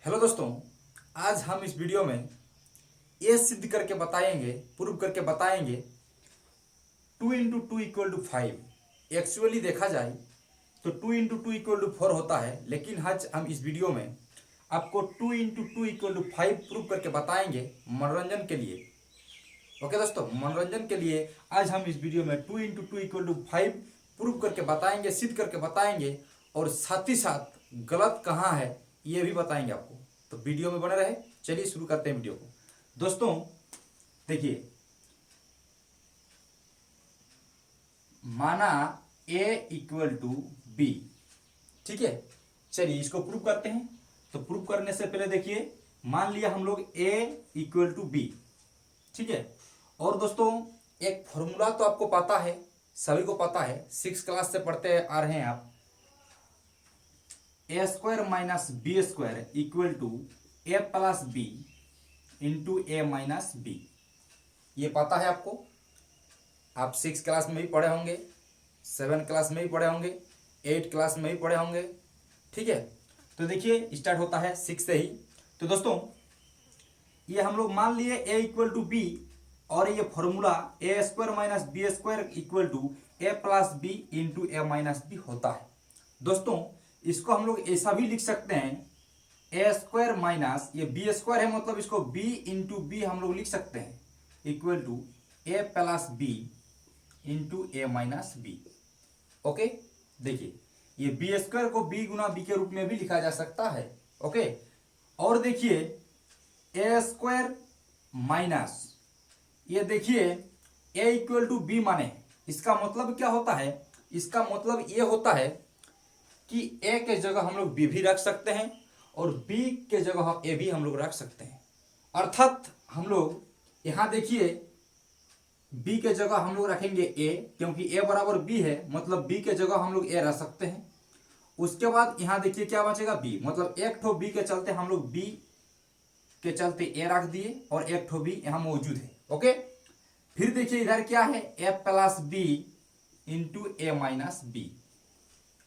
Hello दोस्तों, आज हम इस वीडियो में ये सिद्ध करके बताएंगे, प्रूव करके बताएंगे 2 × 2 = 5। एक्चुअली देखा जाए तो 2 × 2 = 4 होता है, लेकिन आज हम इस वीडियो में आपको 2 × 2 = 5 प्रूव करके बताएंगे मनोरंजन के लिए। ओके दोस्तों, मनोरंजन के लिए आज हम इस वीडियो में 2 × 2 = 5 प्रूव करके बताएंगे, सिद्ध करके बताएंगे और साथ ही साथ गलत कहाँ है ये भी बताएंगे आपको। तो वीडियो में बने रहे। चलिए शुरू करते हैं वीडियो को। दोस्तों देखिए, माना A = B, ठीक है। चलिए इसको प्रूव करते हैं। तो प्रूव करने से पहले देखिए, मान लिया हम लोग A = B, ठीक है। और दोस्तों एक फॉर्मूला तो आपको पता है, सभी को पता है, 6 क्लास से पढ़ते आ रहे हैं आप। A² - B² = A + B × A - B। ये पता है आपको, आप 6 क्लास में भी पढ़े होंगे, 7 क्लास में भी पढ़े होंगे, 8 क्लास में भी पढ़े होंगे, ठीक है। तो देखिए स्टार्ट होता है 6 से ही। तो दोस्तों ये हम लोग मान लिए A = B और ये formula A² - B² = A + B × A - B होता है। दोस्तों इसको हम लोग ऐसा भी लिख सकते हैं, A² - ये B² है, मतलब इसको B × B हम लोग लिख सकते हैं, = A + B × A - B। Okay, देखिए ये B² को B × B के रूप में भी लिखा जा सकता है। ओके, और देखिए A² - ये देखिए A = B माने, इसका मतलब क्या होता है? इसका मतलब ये होता है कि A के जगह हम लोग B भी रख सकते हैं और B के जगह A भी हम लोग रख सकते हैं। अर्थात हम लोग यहाँ देखिए B के जगह हम लोग रखेंगे A, क्योंकि A = B है, मतलब B के जगह हम लोग A रख सकते हैं। उसके बाद यहाँ देखिए क्या बचेगा, B, मतलब एक ठो B के चलते हम लोग B के चलते A रख दिए और एक ठो B यहाँ मौजूद है। ओके, फिर देखिए इधर क्या है, A + B × A - B।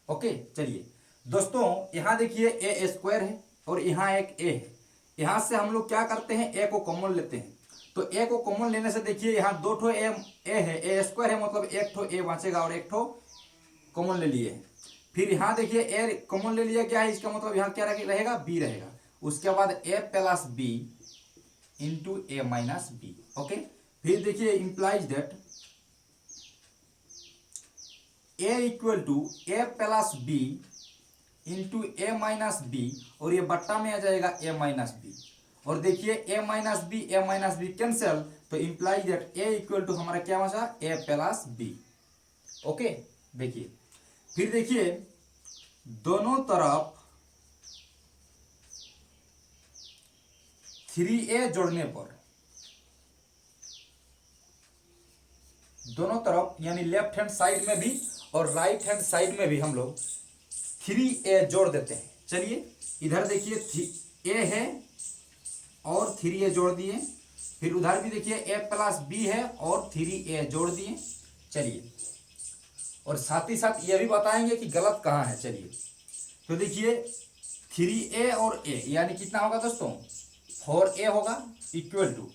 Okay, चलिए दोस्तों यहाँ देखिए A² है और यहाँ एक A है। यहाँ से हम लोग क्या करते हैं, A को कॉमन लेते हैं। तो A को कॉमन लेने से देखिए यहाँ 2 ठो A है, A² है, मतलब एक ठो A बचेगा और एक ठो कॉमन ले लिए। फिर यहाँ देखिए A कॉमन ले लिया, क्या है इसका मतलब यहाँ क्या रहेगा, B रहेगा। उसके बाद A + B × A - B। Okay, फिर देखिए implies that A = A + B × A - B, और ये बट्टा में आ जाएगा A - B। और देखिए A - B कैंसिल, तो इंप्लाइज दैट A = हमारा क्या बचा, A + B। ओके, देखिए फिर देखिए दोनों तरफ 3A जोड़ने पर, दोनों तरफ यानी लेफ्ट हैंड साइड में भी और राइट हैंड साइड में भी हम लोग 3A जोड़ देते हैं। चलिए इधर देखिए A है और 3A जोड़ दिए, फिर उधर भी देखिए A + B है और 3A जोड़ दिए। चलिए, और साथ ही साथ ये भी बताएंगे कि गलत कहाँ है। चलिए तो देखिए 3A और A यानी कितना होगा दोस्तों, 4A होगा, इक्वल टू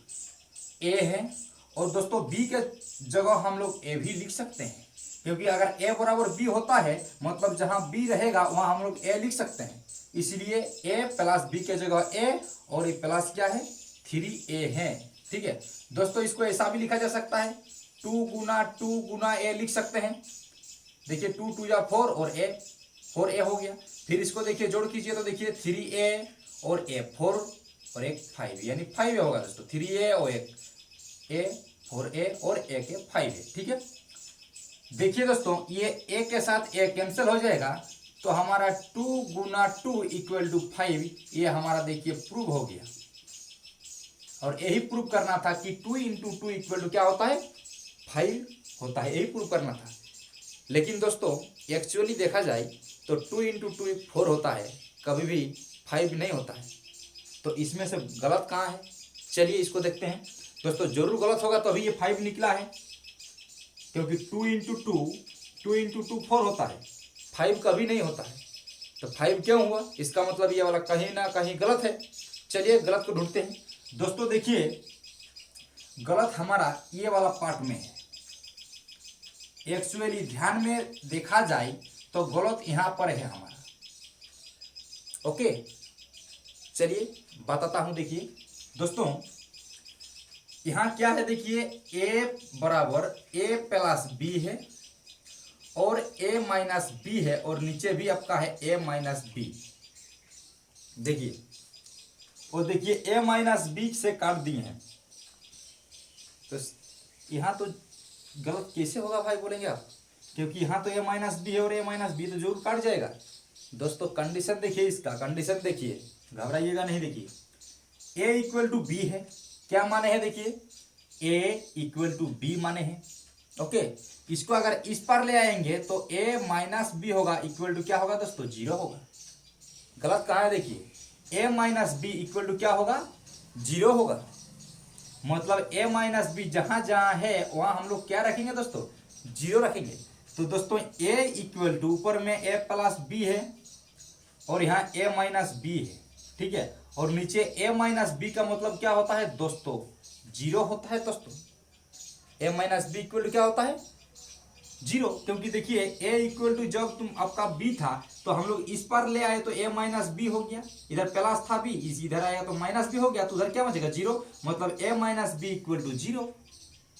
A है। और दोस्तों B के जगह हम लोग A भी लिख सकते हैं, क्योंकि अगर A = B होता है, मतलब जहां B रहेगा वहां हम लोग A लिख सकते हैं। इसलिए A + B के जगह A और ये प्लस क्या है, 3A है, ठीक है। दोस्तों इसको ऐसा भी लिखा जा सकता है, 2 × 2 × A लिख सकते हैं। देखिए 2 × 2 = 4 और A 4A हो गया। फिर इसको देखिए जोड़ कीजिए, तो देखिए 3A और A 4 और एक 5, यानी 5A होगा दोस्तों। 3A और एक A 4A और A के 5A, ठीक है। देखिए दोस्तों ये A के साथ A कैंसिल हो जाएगा, तो हमारा 2 × 2 = 5, ये हमारा देखिए प्रूव हो गया। और यही प्रूव करना था कि 2 × 2 क्या होता है, 5 होता है, यही प्रूव करना था। लेकिन दोस्तों एक्चुअली देखा जाए तो 2 × 2 4 होता है, कभी भी 5 नहीं होता है। तो इसमें से गलत कहाँ है, चलिए इसको देखते हैं। दोस्तों जरूर गलत होगा, तभी ये 5 निकला है, क्योंकि 2 × 2 4 होता है, 5 कभी नहीं होता है। तो 5 क्यों हुआ, इसका मतलब ये वाला कहीं ना कहीं गलत है। चलिए गलत को ढूंढते हैं। दोस्तों देखिए गलत हमारा ये वाला पार्ट में है। एक्चुअली ध्यान में देखा जाए तो गलत यहाँ पर है हमारा। ओके चलिए बताता हूं। देखिए दोस्तों यहाँ क्या है, देखिए a बराबर a प्लस बी है और a माइनस बी है और नीचे भी आपका है a माइनस बी। देखिए और देखिए a माइनस बी से काट दिए हैं, तो यहाँ तो गलत कैसे होगा भाई बोलेंगे आप, क्योंकि यहाँ तो a माइनस बी है और a माइनस बी तो जरूर काट जाएगा। दोस्तों कंडीशन देखिए, इसका कंडीशन देखिए, घबराइएगा नहीं। देखिए a इक्वल टू बी है, क्या माने हैं देखिए a इक्वल टू बी माने हैं। ओके इसको अगर इस पर ले आएंगे तो a माइनस बी होगा इक्वल टू क्या होगा दोस्तों 0 होगा। गलत कहाँ है देखिए, a minus B equal to क्या होगा 0 होगा। मतलब a माइनस बी जहां जहां है वहां हम लोग क्या रखेंगे दोस्तों 0 रखेंगे। तो दोस्तों a इक्वल टू ऊपर में a प्लस बी है और यहाँ a माइनस बी है, ठीक है। और नीचे a माइनस बी का मतलब क्या होता है दोस्तों 0 होता है। दोस्तों a minus B equal to क्या होता है 0, क्योंकि देखिए a इक्वल टू जब तुम आपका b था तो हम लोग इस पर ले आए तो a माइनस बी हो गया, इधर प्लस था b, इधर आया तो माइनस बी हो गया, तो उधर क्या बचेगा 0, मतलब a minus B equal to 0।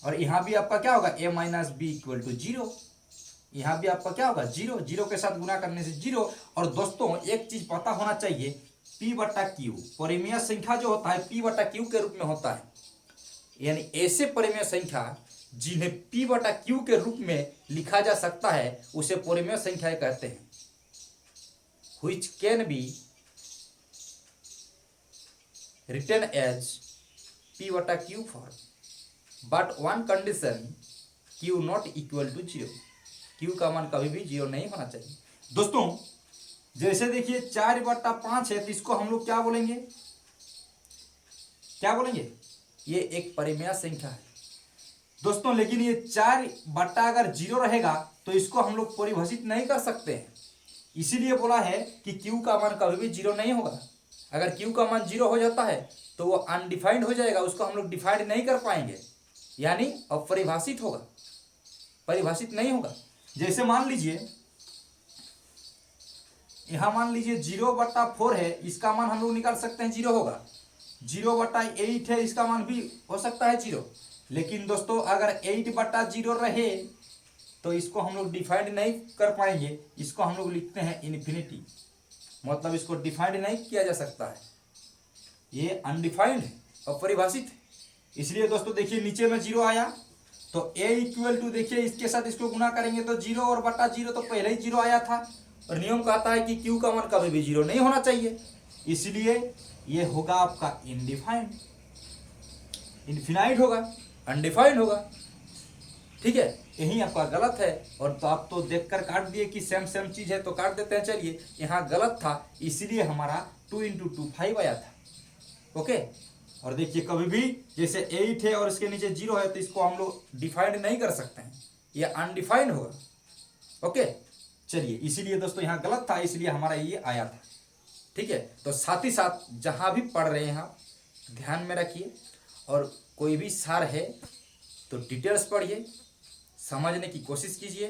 और यहाँ भी आपका क्या होगा a minus B equal to 0, यहाँ भी आपका क्या होगा 0, 0 के साथ गुना करने से 0। और दोस्तों एक चीज पता होना चाहिए, p बटा क्यू परिमेय संख्या जो होता है p बटा क्यू के रूप में होता है। यानी ऐसे परिमेय संख्या जिन्हें p बटा क्यू के रूप में लिखा जा सकता है उसे परिमेय संख्या कहते हैं, which can be written as p बटा Q form, but one condition q not equal to 0, q का मान कभी भी 0 नहीं होना चाहिए। दोस्तों जैसे देखिए 4/5 है तो इसको हम लोग क्या बोलेंगे, क्या बोलेंगे, ये एक परिमेय संख्या है दोस्तों। लेकिन ये 4 बट्टा अगर 0 रहेगा तो इसको हम लोग परिभाषित नहीं कर सकते हैं, इसीलिए बोला है कि q का मान कभी भी 0 नहीं होगा। अगर q का मान 0 हो जाता है तो वो अनडिफाइंड हो जाएगा, उसको हम लोग डिफाइंड नहीं कर पाएंगे, यानी अपरिभाषित होगा, परिभाषित नहीं होगा। जैसे मान लीजिए यहां मान लीजिए 0/4 है, इसका मान हम लोग निकाल सकते हैं 0 होगा। 0/8 है, इसका मान भी हो सकता है 0। लेकिन दोस्तों अगर 8/0 रहे तो इसको हम लोग डिफाइंड नहीं कर पाएंगे, इसको हम लोग लिखते हैं इन्फिनिटी, मतलब इसको डिफाइंड नहीं किया जा सकता है, ये अनडिफाइंड है, अपरिभाषित है। इसलिए दोस्तों देखिए नीचे में 0 आया तो a इक्वल टू देखिए इसके साथ इसको गुना करेंगे तो 0 और बटा 0 तो पहले ही 0 आया था, और नियम कहता है कि q का मान कभी भी 0 नहीं होना चाहिए, इसलिए ये होगा आपका इनडिफाइंड, इनफिनाइट होगा, अनडिफाइंड होगा, ठीक है। यही आपका गलत है। और तो आप तो देखकर काट दिए कि सेम सेम चीज है तो काट देते हैं। चलिए यहाँ गलत था इसलिए हमारा 2 × 2 5 आया था। ओके और देखिए कभी भी जैसे 8 है और इसके नीचे 0 है तो इसको हम लोग डिफाइंड नहीं कर सकते हैं, ये अनडिफाइंड होगा। ओके चलिए इसीलिए दोस्तों यहाँ गलत था, इसलिए हमारा ये आया था, ठीक है। तो साथ ही साथ जहाँ भी पढ़ रहे हैं आप ध्यान में रखिए, और कोई भी सार है तो डिटेल्स पढ़िए, समझने की कोशिश कीजिए,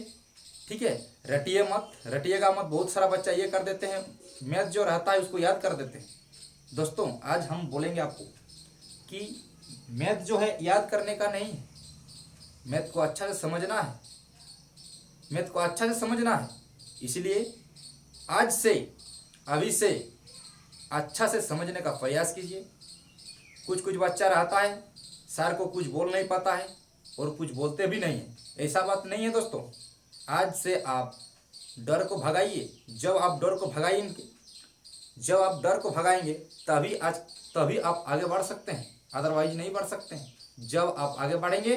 ठीक है। रटिए मत, रटिएगा मत। बहुत सारा बच्चा ये कर देते हैं, मैथ जो रहता है उसको याद कर देते हैं। दोस्तों आज हम बोलेंगे आपको कि मैथ जो है याद करने का नहीं है, मैथ को अच्छा से समझना है, मैथ को अच्छा से समझना है। इसलिए आज से अभी से अच्छा से समझने का प्रयास कीजिए। कुछ कुछ बच्चा रहता है सर को कुछ बोल नहीं पाता है और कुछ बोलते भी नहीं है, ऐसा बात नहीं है दोस्तों। आज से आप डर को भगाइए, जब आप डर को भगाएंगे, जब आप डर को भगाएंगे तभी आप आगे बढ़ सकते हैं, अदरवाइज नहीं बढ़ सकते हैं। जब आप आगे बढ़ेंगे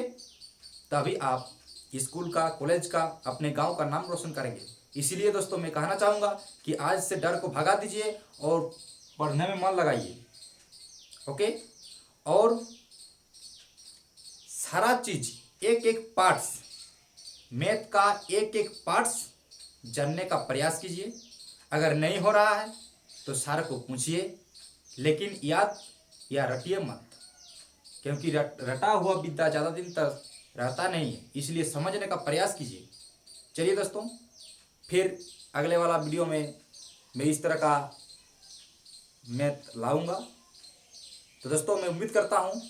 तभी आप स्कूल का, कॉलेज का, अपने गांव का नाम रोशन करेंगे। इसीलिए दोस्तों मैं कहना चाहूँगा कि आज से डर को भगा दीजिए और पढ़ने में मन लगाइए। ओके और सारा चीज एक एक पार्ट्स, मैथ का एक एक पार्ट्स जानने का प्रयास कीजिए। अगर नहीं हो रहा है तो सर को पूछिए, लेकिन याद या रटिए मत, क्योंकि रटा हुआ विद्या ज़्यादा दिन तक रहता नहीं है, इसलिए समझने का प्रयास कीजिए। चलिए दोस्तों, फिर अगले वाला वीडियो में मैं इस तरह का मैथ लाऊंगा। तो दोस्तों, मैं उम्मीद करता हूँ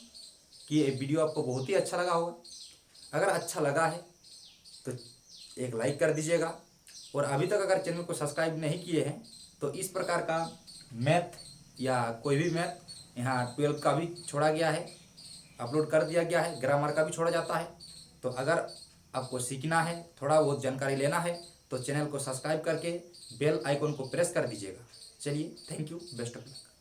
कि ये वीडियो आपको बहुत ही अच्छा लगा होगा। अगर अच्छा लगा है तो एक लाइक कर दीजिएगा, और अभी तक अगर चैनल को सब्सक्राइब नहीं किए हैं तो इस प्रकार का मैथ या कोई भी मैथ यहाँ 12 का भी छोड़ा गया है, अपलोड कर दिया गया है, ग्रामर का भी छोड़ा जाता है। तो अगर आपको सीखना है, थोड़ा बहुत जानकारी लेना है, तो चैनल को सब्सक्राइब करके बेल आइकन को प्रेस कर दीजिएगा। चलिए, thank you, best of luck.